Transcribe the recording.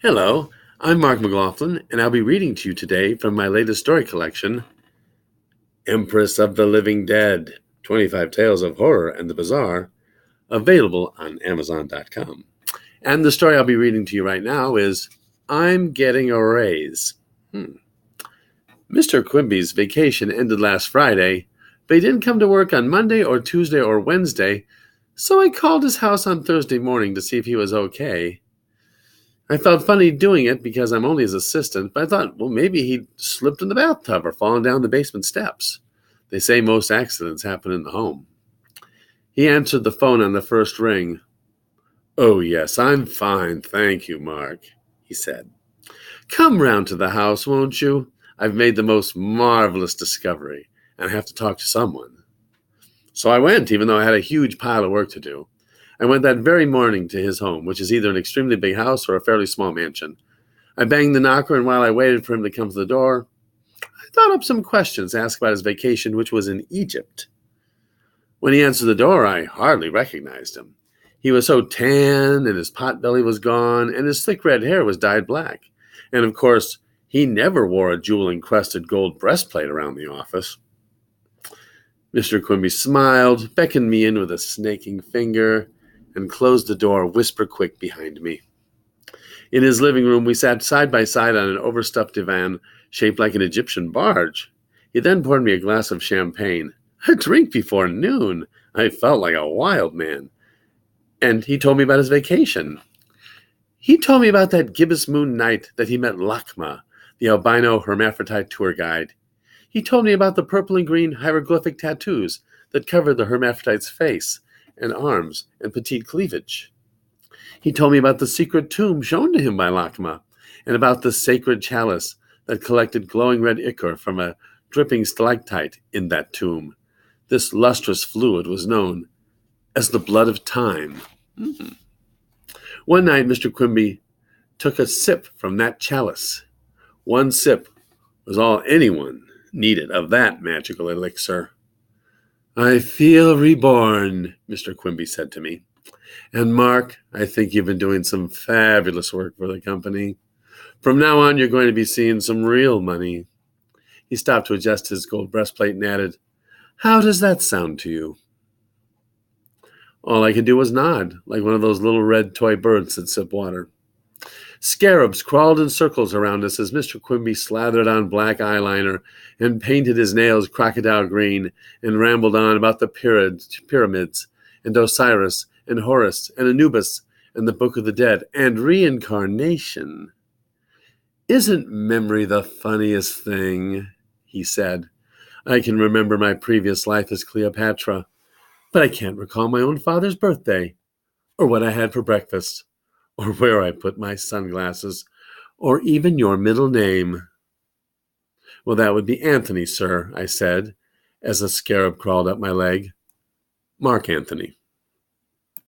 Hello, I'm Mark McLaughlin, and I'll be reading to you today from my latest story collection, Empress of the Living Dead, 25 Tales of Horror and the Bizarre, available on Amazon.com. And the story I'll be reading to you right now is I'm Getting a Raise. Mr. Quimby's vacation ended last Friday, but he didn't come to work on Monday or Tuesday or Wednesday, so I called his house on Thursday morning to see if he was okay. I felt funny doing it because I'm only his assistant, but I thought, well, maybe he'd slipped in the bathtub or fallen down the basement steps. They say most accidents happen in the home. He answered the phone on the first ring. "Oh, yes, I'm fine, thank you, Mark," he said. "Come round to the house, won't you? I've made the most marvelous discovery, and I have to talk to someone." So I went, even though I had a huge pile of work to do. I went that very morning to his home, which is either an extremely big house or a fairly small mansion. I banged the knocker, and while I waited for him to come to the door, I thought up some questions to ask about his vacation, which was in Egypt. When he answered the door, I hardly recognized him. He was so tan, and his pot belly was gone, and his thick red hair was dyed black. And, of course, he never wore a jewel-encrusted gold breastplate around the office. Mr. Quimby smiled, beckoned me in with a snaking finger, and closed the door whisper-quick behind me. In his living room, we sat side by side on an overstuffed divan shaped like an Egyptian barge. He then poured me a glass of champagne. A drink before noon! I felt like a wild man. And he told me about his vacation. He told me about that gibbous moon night that he met Lakma, the albino hermaphrodite tour guide. He told me about the purple and green hieroglyphic tattoos that covered the hermaphrodite's face and arms and petite cleavage. He told me about the secret tomb shown to him by Lakma, and about the sacred chalice that collected glowing red ichor from a dripping stalactite in that tomb. This lustrous fluid was known as the blood of time. One night, Mr. Quimby took a sip from that chalice. One sip was all anyone needed of that magical elixir. "I feel reborn," Mr. Quimby said to me. "And Mark, I think you've been doing some fabulous work for the company. From now on, you're going to be seeing some real money." He stopped to adjust his gold breastplate and added, "How does that sound to you?" All I could do was nod, like one of those little red toy birds that sip water. Scarabs crawled in circles around us as Mr. Quimby slathered on black eyeliner and painted his nails crocodile green and rambled on about the pyramids and Osiris and Horus and Anubis and the Book of the Dead and reincarnation. "Isn't memory the funniest thing?" he said. "I can remember my previous life as Cleopatra, but I can't recall my own father's birthday, or what I had for breakfast, or where I put my sunglasses, or even your middle name." "Well, that would be Anthony, sir," I said, as a scarab crawled up my leg. "Mark Anthony."